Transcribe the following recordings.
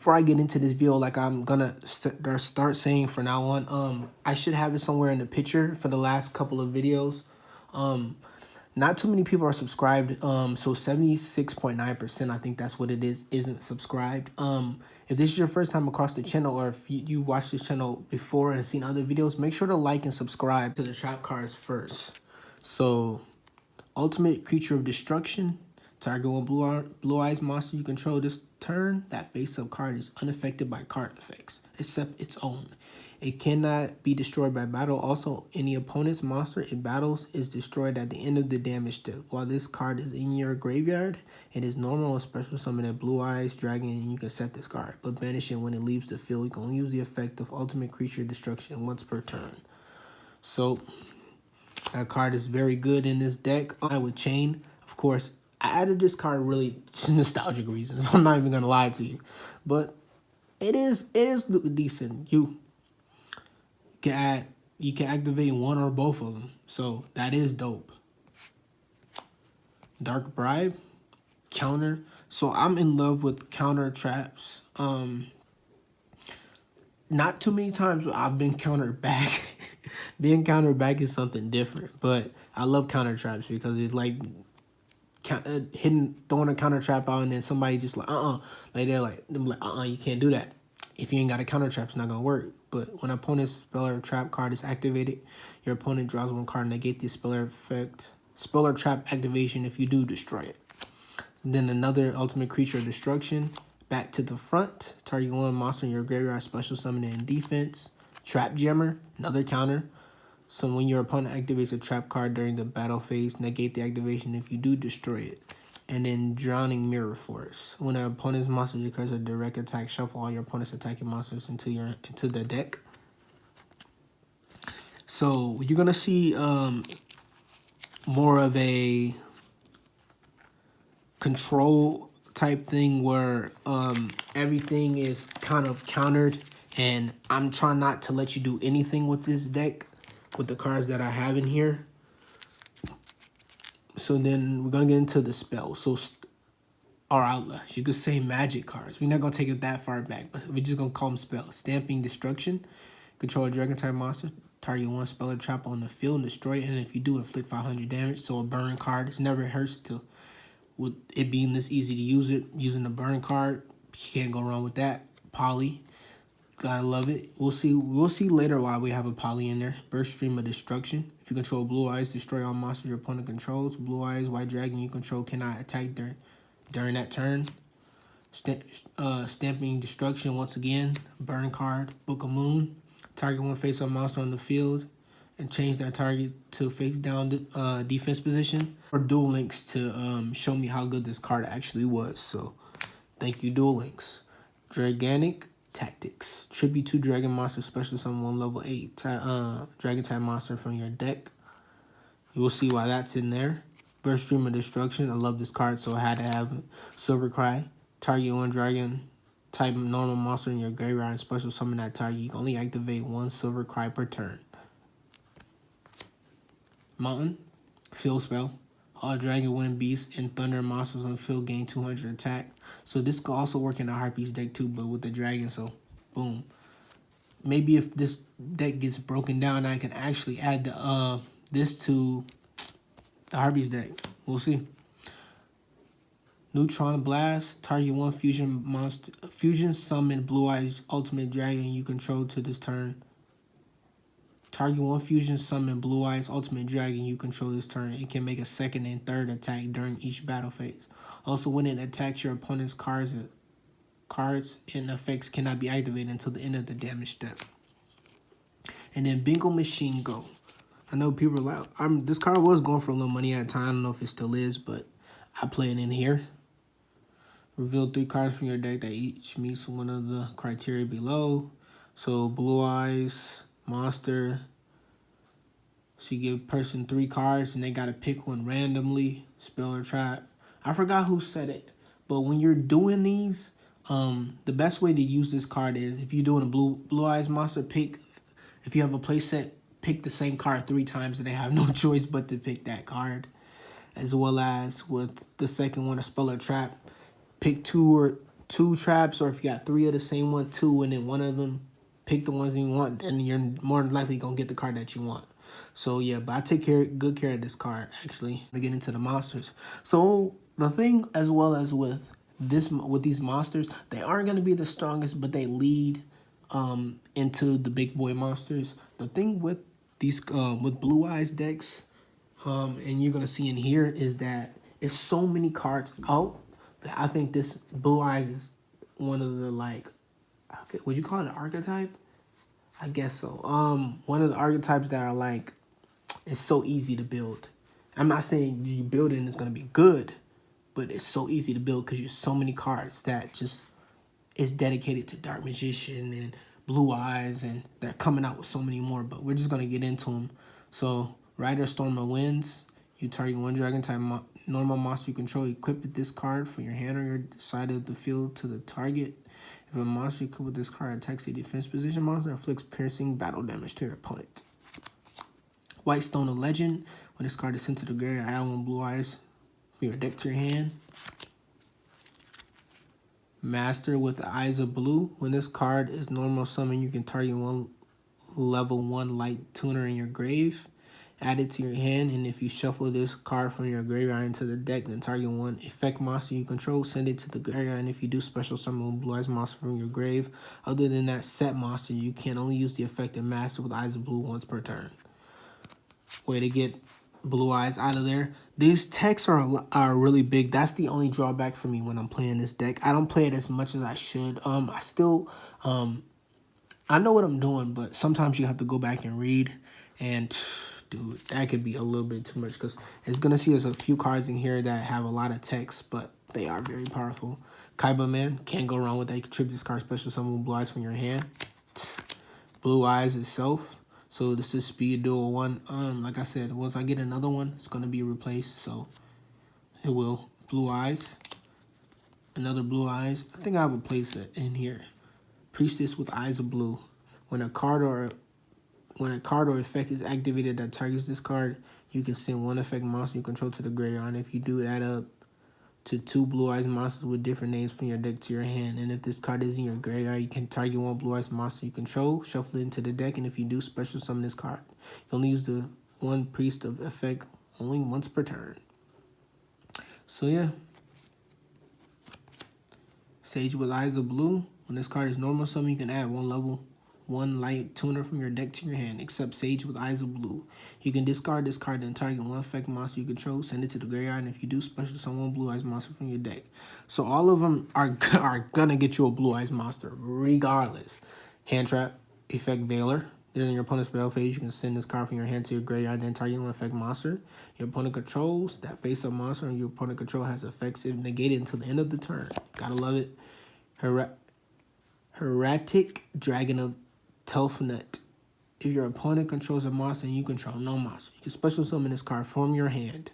Before I get into this video, like I'm gonna start saying for now on, I should have it somewhere in the picture for the last couple of videos. Um, not too many people are subscribed. So 76.9%, I think that's what it is, isn't subscribed. If this is your first time across the channel, or if you watched this channel before and seen other videos, make sure to like and subscribe to the trap cards first. So, Ultimate Creature of Destruction. Target one blue eyes monster you control this turn. That face-up card is unaffected by card effects, except its own. It cannot be destroyed by battle. Also, any opponent's monster it battles is destroyed at the end of the damage step. While this card is in your graveyard, it is normal or special summon a blue eyes dragon, and you can set this card. But banish it when it leaves the field. You can only use the effect of Ultimate Creature Destruction once per turn. So, that card is very good in this deck. I would chain, of course. I added this card really nostalgic reasons. I'm not even gonna lie to you, but it is decent. You can activate one or both of them, so that is dope. Dark Bribe, counter. So I'm in love with counter traps. Not too many times I've been countered back. Being countered back is something different, but I love counter traps because it's like throwing a counter trap out, and then somebody just like you can't do that. If you ain't got a counter trap, it's not gonna work. But when opponent's spell or trap card is activated, your opponent draws one card, negate the spell or trap activation if you do destroy it. And then another Ultimate Creature of Destruction. Back to the front. Target one monster in your graveyard, special summon it in defense. Trap Jammer, another counter. So when your opponent activates a trap card during the battle phase, negate the activation if you do destroy it. And then Drowning Mirror Force. When an opponent's monster declares a direct attack, shuffle all your opponent's attacking monsters into the deck. So you're gonna see more of a control type thing where everything is kind of countered, and I'm trying not to let you do anything with this deck with the cards that I have in here. So then we're gonna get into the spells. So or outlast, you could say magic cards. We're not gonna take it that far back, but we're just gonna call them spells. Stamping Destruction. Control a dragon type monster. Target one spell or trap on the field and destroy it, and if you do, inflict 500 damage. So a burn card. It never hurts to, with it being this easy to use it. Using a burn card, you can't go wrong with that. Poly. Gotta love it. We'll see later why we have a poly in there. Burst Stream of Destruction. If you control blue eyes, destroy all monsters your opponent controls. Blue eyes, white dragon you control cannot attack during that turn. Stamping Destruction once again. Burn card. Book of Moon. Target one face-up monster on the field and change that target to face down defense position. Or Duel Links to show me how good this card actually was. So thank you, Duel Links. Gigantic Tactics. Tribute to Dragon Monster, special summon one level 8 Dragon type monster from your deck. You will see why that's in there. Burst Stream of Destruction. I love this card, so I had to have it. Silver Cry. Target one Dragon type normal monster in your graveyard and special summon that target. You can only activate one Silver Cry per turn. Mountain. Field Spell. All Dragon, Wind, Beast, and Thunder monsters on the field gain 200 attack. So this could also work in a Harpies deck too, but with the Dragon, so boom. Maybe if this deck gets broken down, I can actually add this to the Harpies deck. We'll see. Neutron Blast. Target one fusion monster, fusion summon blue eyes ultimate dragon you control to this turn. Target one fusion summon blue eyes ultimate dragon you control this turn. It can make a second and third attack during each battle phase. Also, when it attacks your opponent's cards and effects cannot be activated until the end of the damage step. And then Bingo Machine Go. I know people are like, this card was going for a little money at a time. I don't know if it still is, but I play it in here. Reveal 3 cards from your deck that each meets one of the criteria below. So blue eyes monster. So you give person 3 cards and they gotta pick one randomly. Spell or trap. I forgot who said it, but when you're doing these, the best way to use this card is if you're doing a blue eyes monster, if you have a play set, pick the same card 3 times and they have no choice but to pick that card. As well as with the second one, a spell or trap, pick two 2 traps, or if you got 3 of the same one, 2, and then one of them, pick the ones you want, and you're more than likely gonna get the card that you want. So yeah, but I take good care of this card actually. To get into the monsters. So the thing as well as with these monsters, they aren't gonna be the strongest, but they lead into the big boy monsters. The thing with these with Blue Eyes decks, and you're gonna see in here is that it's so many cards out that I think this Blue Eyes is one of the like, would you call it an archetype? I guess so. One of the archetypes that are like, it's so easy to build. I'm not saying you build it and it's gonna be good, but it's so easy to build because there's so many cards that just is dedicated to Dark Magician and Blue Eyes, and they're coming out with so many more. But we're just gonna get into them. So Rider Storm of Winds. You target 1 dragon type normal monster you control. Equip this card from your hand or your side of the field to the target. If a monster equipped with this card attacks a defense position monster, inflicts piercing battle damage to your opponent. White Stone of Legend. When this card is sent to the graveyard, add 1 Blue Eyes from your deck to your hand. Master with the Eyes of Blue. When this card is normal summon, you can target 1 level 1 light tuner in your grave. Add it to your hand, and if you shuffle this card from your graveyard into the deck, then target 1 effect monster you control, send it to the graveyard, and if you do special summon 1 Blue Eyes monster from your grave, other than that set monster, you can only use the effect of Master with Eyes of Blue once per turn. Way to get Blue Eyes out of there. These techs are really big. That's the only drawback for me when I'm playing this deck. I don't play it as much as I should. I still, I know what I'm doing, but sometimes you have to go back and read, and dude, that could be a little bit too much because it's going to see there's a few cards in here that have a lot of text, but they are very powerful. Kaiba Man, can't go wrong with that. You contribute this card special summon Blue Eyes from your hand. Blue Eyes itself. So this is speed dual 1. Like I said, once I get another one, it's going to be replaced. So it will. Blue Eyes. Another Blue Eyes. I think I would place it in here. Priestess with Eyes of Blue. When a card or effect is activated that targets this card, you can send 1 effect monster you control to the graveyard. And if you do, add up to 2 Blue Eyes monsters with different names from your deck to your hand. And if this card is in your graveyard, you can target 1 Blue Eyes monster you control, shuffle it into the deck, and if you do, special summon this card. You only use the 1 priest of effect only once per turn. So yeah. Sage with Eyes of Blue. When this card is normal summon, you can add 1 level 1 light tuner from your deck to your hand, except Sage with Eyes of Blue. You can discard this card and target 1 effect monster you control, send it to the graveyard, and if you do, special summon 1 Blue Eyes monster from your deck. So all of them are gonna get you a Blue Eyes monster, regardless. Hand Trap, Effect Veiler. During your opponent's battle phase, you can send this card from your hand to your graveyard, then target 1 effect monster your opponent controls. That face-up monster and your opponent control has effects negated until the end of the turn. Gotta love it. Heretic Dragon of Telfnet. If your opponent controls a monster and you control no monster, you can special summon this card from your hand.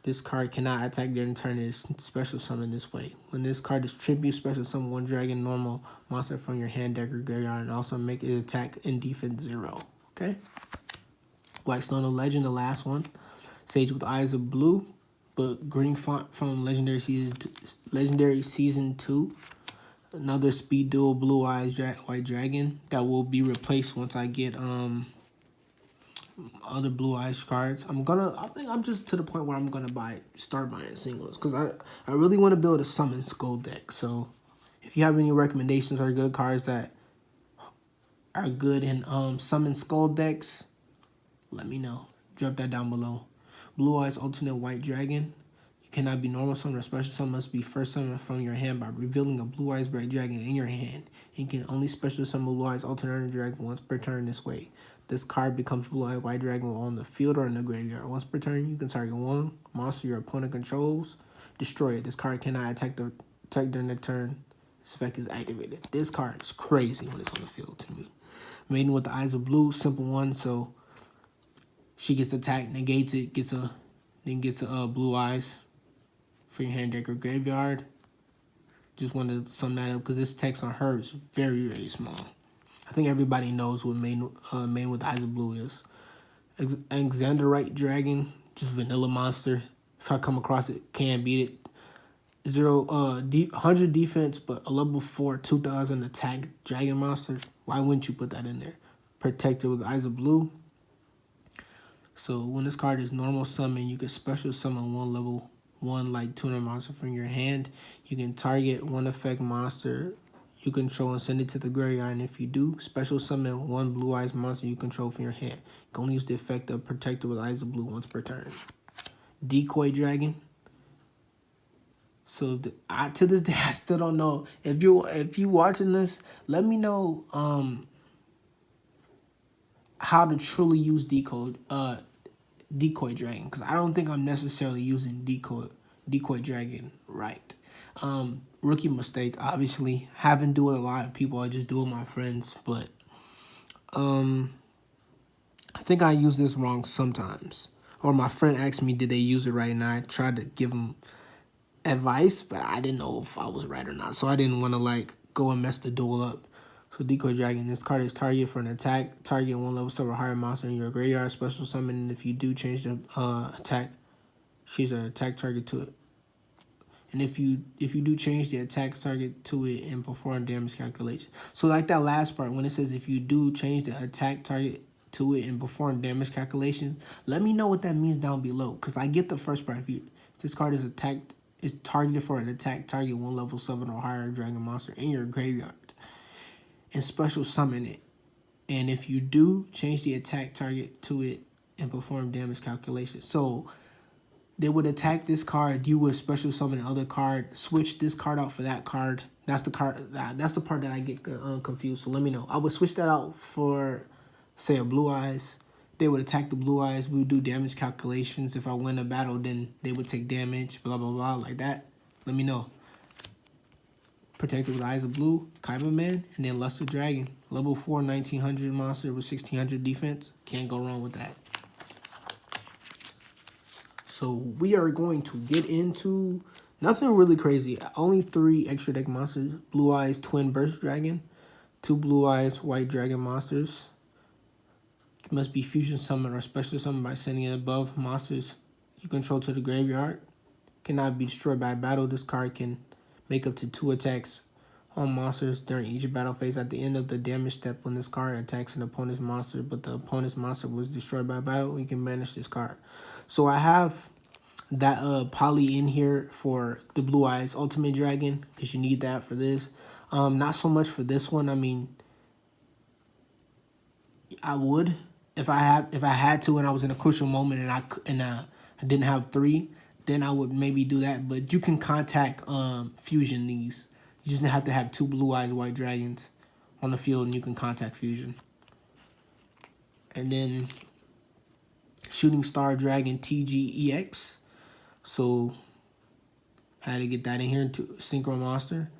This card cannot attack during turn. It is special summon this way. When this card is tribute, special summon 1 dragon normal monster from your hand, deck, or graveyard, and also make it attack and defense 0. Okay? White Stone of Legend, the last one. Sage with Eyes of Blue, but green font from Legendary Season 2. Another speed dual Blue Eyes White Dragon that will be replaced once I get other Blue Eyes cards. I think I'm just to the point where I'm gonna start buying singles because I really want to build a Summon Skull deck. So if you have any recommendations or good cards that are good in Summon Skull decks, let me know. Drop that down below. Blue Eyes Alternate White Dragon. Cannot be normal summon or special summon, must be first summoned from your hand by revealing a Blue Eyes White Dragon in your hand. You can only special summon Blue Eyes Alternate Dragon once per turn this way. This card becomes Blue Eyes White Dragon on the field or in the graveyard. Once per turn, you can target 1 monster your opponent controls, destroy it. This card cannot attack during the turn this effect is activated. This card is crazy when it's on the field to me. Maiden with the Eyes of Blue, simple one, so she gets attacked, negates it, gets a Blue Eyes for your hand, deck, or graveyard. Just wanted to sum that up because this text on her is very, very small. I think everybody knows what main with Eyes of Blue is. Alexanderite Dragon, just vanilla monster. If I come across it, can't beat it. 100 defense, but a level 4 2000 attack dragon monster. Why wouldn't you put that in there? Protected with Eyes of Blue. So when this card is normal summon, you can special summon one level 1 like tuner monster from your hand. You can target one effect monster you control and send it to the graveyard. And if you do, special summon one blue eyes monster you control from your hand. You can only use the effect of Protected with Eyes of Blue once per turn. Decoy Dragon. So to this day, I still don't know. If you watching this, let me know how to truly use Decoy Dragon, because I don't think I'm necessarily using Decoy Dragon right. Rookie mistake, obviously. Haven't do it a lot of people. I just do it with my friends, but I think I use this wrong sometimes. Or my friend asked me, did they use it right? And I tried to give them advice, but I didn't know if I was right or not. So I didn't want to like go and mess the duel up. So Decoy Dragon, this card is target for an attack. Target one level 7 or higher monster in your graveyard. Special summon, and if you do change the attack, she's an attack target to it. And if you do change the attack target to it and perform damage calculation. So like that last part, when it says if you do change the attack target to it and perform damage calculation, let me know what that means down below. Because I get the first part. If this card is targeted for an attack target one level 7 or higher dragon monster in your graveyard. And special summon it. And if you do change the attack target to it and perform damage calculation. So they would attack this card, you would special summon another card, switch this card out for that card. That's the card. That's the part that I get confused. So let me know. I would switch that out for, say, a Blue Eyes. They would attack the Blue Eyes. We would do damage calculations. If I win a battle, then they would take damage. Blah blah blah, like that. Let me know. Protected with Eyes of Blue, Kaiba Man, and then Luster Dragon. Level 4, 1900 monster with 1600 defense. Can't go wrong with that. So we are going to get into nothing really crazy. Only 3 extra deck monsters. Blue Eyes Twin Burst Dragon. 2 Blue Eyes White Dragon monsters. It must be fusion summoned or special summoned by sending it above monsters you control to the graveyard. Cannot be destroyed by battle. This card can make up to 2 attacks on monsters during each battle phase. At the end of the damage step, when this card attacks an opponent's monster, but the opponent's monster was destroyed by battle, you can banish this card. So I have that poly in here for the Blue Eyes Ultimate Dragon, because you need that for this. Not so much for this one. I mean, I would if I had to, and I was in a crucial moment, and I didn't have 3, then I would maybe do that. But you can contact fusion these. You just have to have 2 Blue Eyes White Dragons on the field, and you can contact fusion. And then Shooting Star Dragon TGEX. So had to get that in here to Synchro Monster.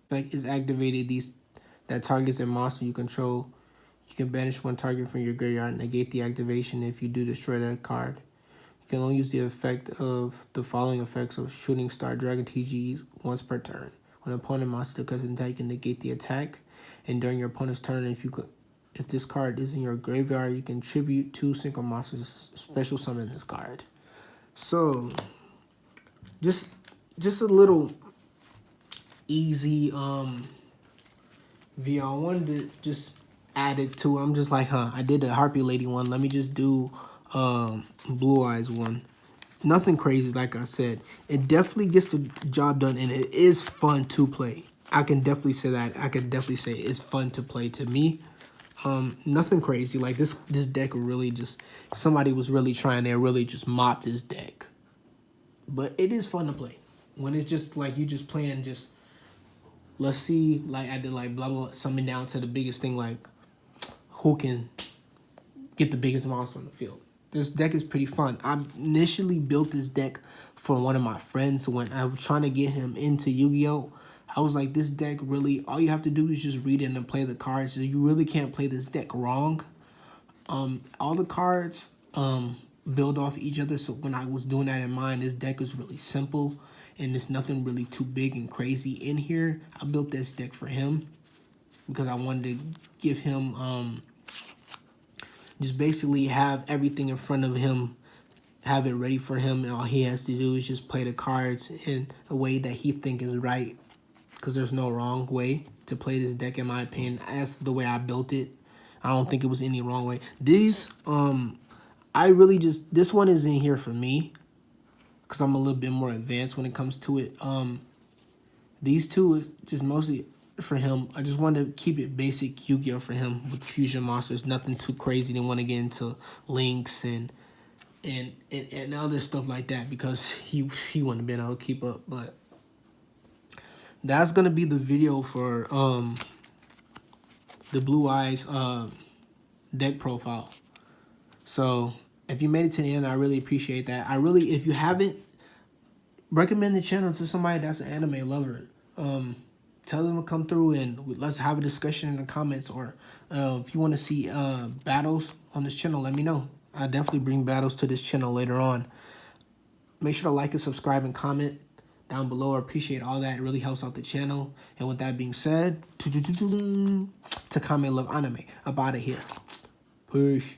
Effect is activated. That targets a monster you control. You can banish one target from your graveyard and negate the activation. If you do, destroy that card. You can only use the effect of the following effects of Shooting Star Dragon TG once per turn. When an opponent monster does an attack, you can negate the attack. And during your opponent's turn, if this card is in your graveyard, you can tribute 2 Synchro Monsters, special summon this card. So just a little easy video. I wanted to just add it to. I'm just like, I did the Harpy Lady one. Let me just do Blue Eyes one. Nothing crazy, like I said. It definitely gets the job done, and it is fun to play. I can definitely say that. I can definitely say it's fun to play to me. Nothing crazy. Like this deck really just, somebody was really trying, they really just mopped this deck. But it is fun to play. When it's just like you just playing, just let's see, like I did like blah blah, summon down to the biggest thing, like who can get the biggest monster on the field. This deck is pretty fun. I initially built this deck for one of my friends when I was trying to get him into Yu-Gi-Oh! I was like, this deck really, all you have to do is just read it and play the cards. So you really can't play this deck wrong. All the cards build off each other. So when I was doing that in mind, this deck is really simple. And there's nothing really too big and crazy in here. I built this deck for him because I wanted to give him, just basically have everything in front of him have it ready for him, and all he has to do is just play the cards in a way that he think is right, because there's no wrong way to play this deck in my opinion. That's the way I built it. I don't think it was any wrong way. These I really just, this one is in here for me because I'm a little bit more advanced when it comes to it. These two is just mostly for him. I just wanted to keep it basic Yu-Gi-Oh for him with fusion monsters. Nothing too crazy. They want to get into links and other stuff like that, because he wouldn't have been able to keep up. But that's gonna be the video for the Blue Eyes deck profile. So if you made it to the end, I really appreciate that. If you haven't, recommend the channel to somebody that's an anime lover. Tell them to come through and let's have a discussion in the comments. Or if you want to see battles on this channel, let me know. I'll definitely bring battles to this channel later on. Make sure to like and subscribe and comment down below. I appreciate all that. It really helps out the channel. And with that being said, to comment love anime. Up out of here. Push.